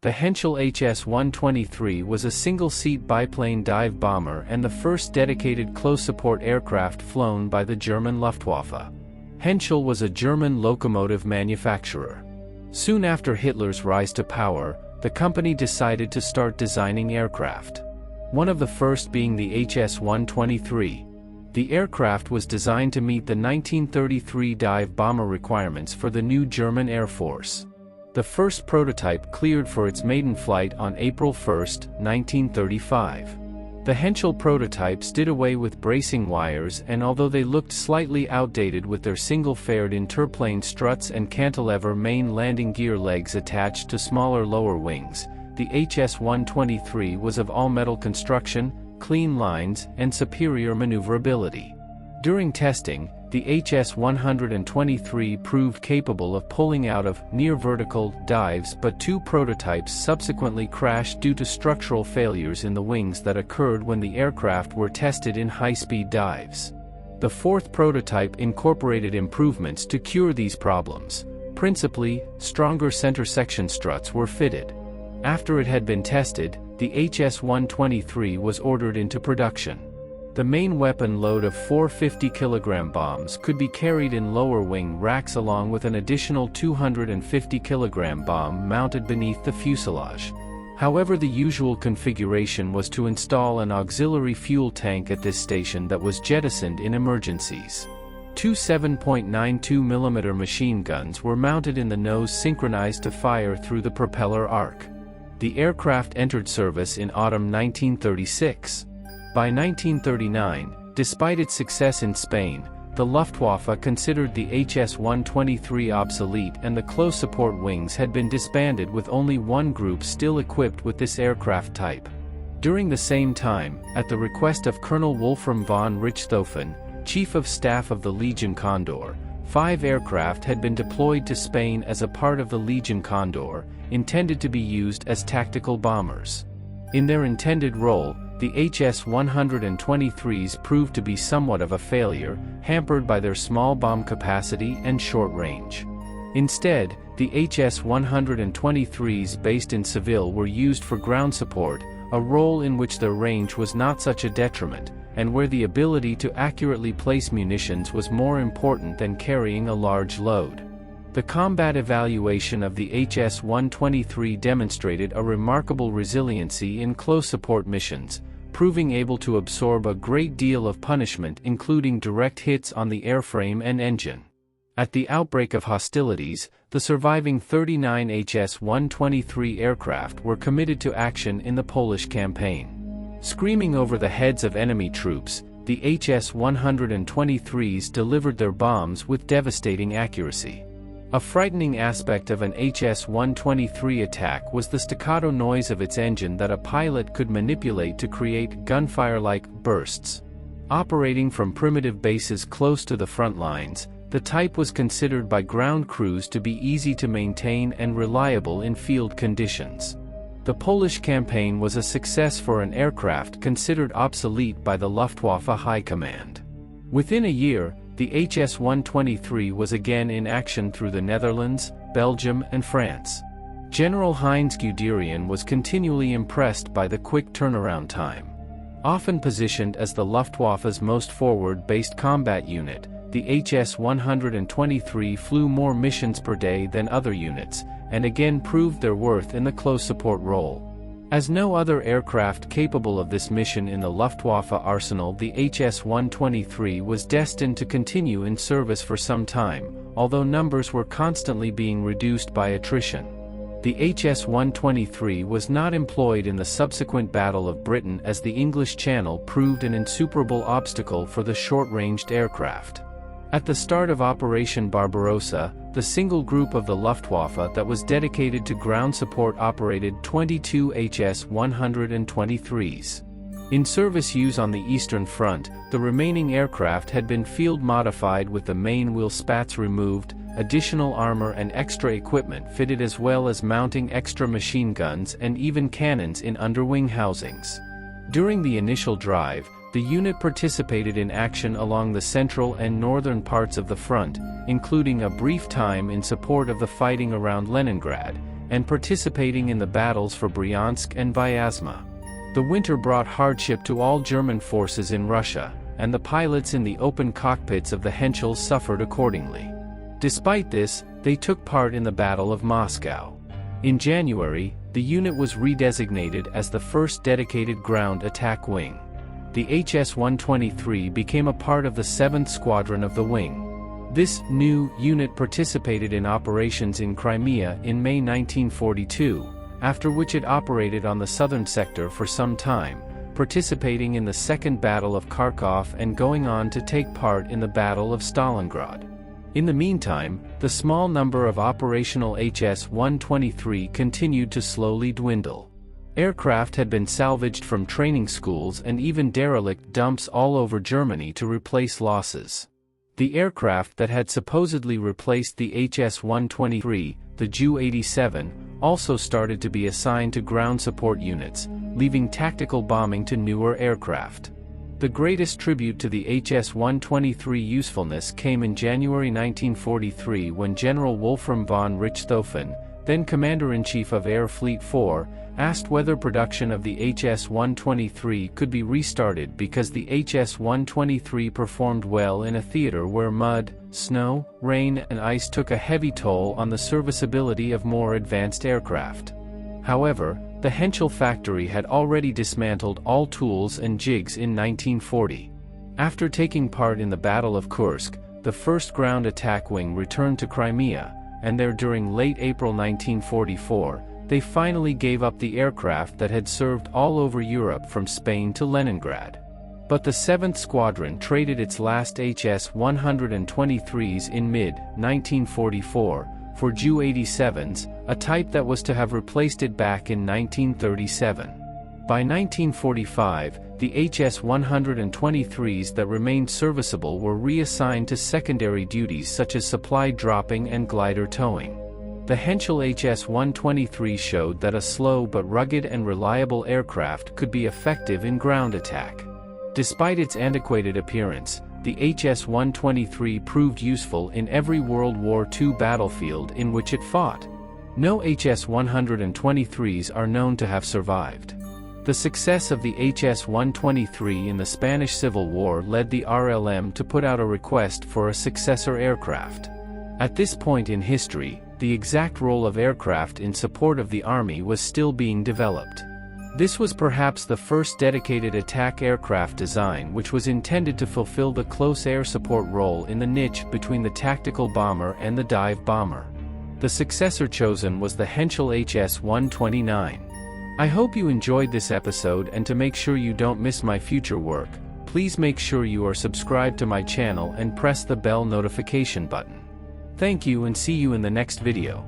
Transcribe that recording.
The Henschel Hs-123 was a single-seat biplane dive bomber and the first dedicated close-support aircraft flown by the German Luftwaffe. Henschel was a German locomotive manufacturer. Soon after Hitler's rise to power, the company decided to start designing aircraft. One of the first being the Hs-123. The aircraft was designed to meet the 1933 dive bomber requirements for the new German Air Force. The first prototype cleared for its maiden flight on April 1, 1935. The Henschel prototypes did away with bracing wires, and although they looked slightly outdated with their single-faired interplane struts and cantilever main landing gear legs attached to smaller lower wings, the Hs-123 was of all-metal construction, clean lines, and superior maneuverability. During testing, the Hs-123 proved capable of pulling out of near-vertical dives, but two prototypes subsequently crashed due to structural failures in the wings that occurred when the aircraft were tested in high-speed dives. The fourth prototype incorporated improvements to cure these problems. Principally, stronger center section struts were fitted. After it had been tested, the Hs-123 was ordered into production. The main weapon load of 4 50-kilogram bombs could be carried in lower wing racks along with an additional 250-kilogram bomb mounted beneath the fuselage. However, the usual configuration was to install an auxiliary fuel tank at this station that was jettisoned in emergencies. Two 7.92mm machine guns were mounted in the nose, synchronized to fire through the propeller arc. The aircraft entered service in autumn 1936. By 1939, despite its success in Spain, the Luftwaffe considered the Hs-123 obsolete and the close support wings had been disbanded, with only one group still equipped with this aircraft type. During the same time, at the request of Colonel Wolfram von Richthofen, Chief of Staff of the Legion Condor, 5 aircraft had been deployed to Spain as a part of the Legion Condor, intended to be used as tactical bombers. In their intended role, the Hs-123s proved to be somewhat of a failure, hampered by their small bomb capacity and short range. Instead, the Hs-123s based in Seville were used for ground support, a role in which their range was not such a detriment, and where the ability to accurately place munitions was more important than carrying a large load. The combat evaluation of the Hs-123 demonstrated a remarkable resiliency in close support missions, proving able to absorb a great deal of punishment, including direct hits on the airframe and engine. At the outbreak of hostilities, the surviving 39 Hs-123 aircraft were committed to action in the Polish campaign. Screaming over the heads of enemy troops, the Hs-123s delivered their bombs with devastating accuracy. A frightening aspect of an Hs-123 attack was the staccato noise of its engine that a pilot could manipulate to create gunfire-like bursts. Operating from primitive bases close to the front lines, the type was considered by ground crews to be easy to maintain and reliable in field conditions. The Polish campaign was a success for an aircraft considered obsolete by the Luftwaffe High Command. Within a year, the Hs-123 was again in action through the Netherlands, Belgium, and France. General Heinz Guderian was continually impressed by the quick turnaround time. Often positioned as the Luftwaffe's most forward-based combat unit, the Hs-123 flew more missions per day than other units, and again proved their worth in the close support role. As no other aircraft capable of this mission in the Luftwaffe arsenal, the Hs-123 was destined to continue in service for some time, although numbers were constantly being reduced by attrition. The Hs-123 was not employed in the subsequent Battle of Britain, as the English Channel proved an insuperable obstacle for the short-ranged aircraft. At the start of Operation Barbarossa, the single group of the Luftwaffe that was dedicated to ground support operated 22 Hs-123s. In service use on the Eastern Front, the remaining aircraft had been field modified with the main wheel spats removed, additional armor and extra equipment fitted, as well as mounting extra machine guns and even cannons in underwing housings. During the initial drive, the unit participated in action along the central and northern parts of the front, including a brief time in support of the fighting around Leningrad, and participating in the battles for Bryansk and Vyazma. The winter brought hardship to all German forces in Russia, and the pilots in the open cockpits of the Henschels suffered accordingly. Despite this, they took part in the Battle of Moscow. In January, the unit was redesignated as the 1st Dedicated Ground Attack Wing. The HS-123 became a part of the 7th Squadron of the wing. This new unit participated in operations in Crimea in May 1942, after which it operated on the southern sector for some time, participating in the Second Battle of Kharkov and going on to take part in the Battle of Stalingrad. In the meantime, the small number of operational HS-123 continued to slowly dwindle. Aircraft had been salvaged from training schools and even derelict dumps all over Germany to replace losses. The aircraft that had supposedly replaced the HS-123, the Ju-87, also started to be assigned to ground support units, leaving tactical bombing to newer aircraft. The greatest tribute to the HS-123 usefulness came in January 1943 when General Wolfram von Richthofen, then Commander-in-Chief of Air Fleet 4, asked whether production of the HS-123 could be restarted because the HS-123 performed well in a theater where mud, snow, rain and ice took a heavy toll on the serviceability of more advanced aircraft. However, the Henschel factory had already dismantled all tools and jigs in 1940. After taking part in the Battle of Kursk, the 1st Ground Attack Wing returned to Crimea, and there during late April 1944, they finally gave up the aircraft that had served all over Europe from Spain to Leningrad. But the 7th Squadron traded its last HS-123s in mid-1944, for Ju-87s, a type that was to have replaced it back in 1937. By 1945, the HS-123s that remained serviceable were reassigned to secondary duties such as supply dropping and glider towing. The Henschel HS-123 showed that a slow but rugged and reliable aircraft could be effective in ground attack. Despite its antiquated appearance, the HS-123 proved useful in every World War II battlefield in which it fought. No HS-123s are known to have survived. The success of the HS-123 in the Spanish Civil War led the RLM to put out a request for a successor aircraft. At this point in history, the exact role of aircraft in support of the Army was still being developed. This was perhaps the first dedicated attack aircraft design which was intended to fulfill the close air support role in the niche between the tactical bomber and the dive bomber. The successor chosen was the Henschel HS-129. I hope you enjoyed this episode, and to make sure you don't miss my future work, please make sure you are subscribed to my channel and press the bell notification button. Thank you and see you in the next video.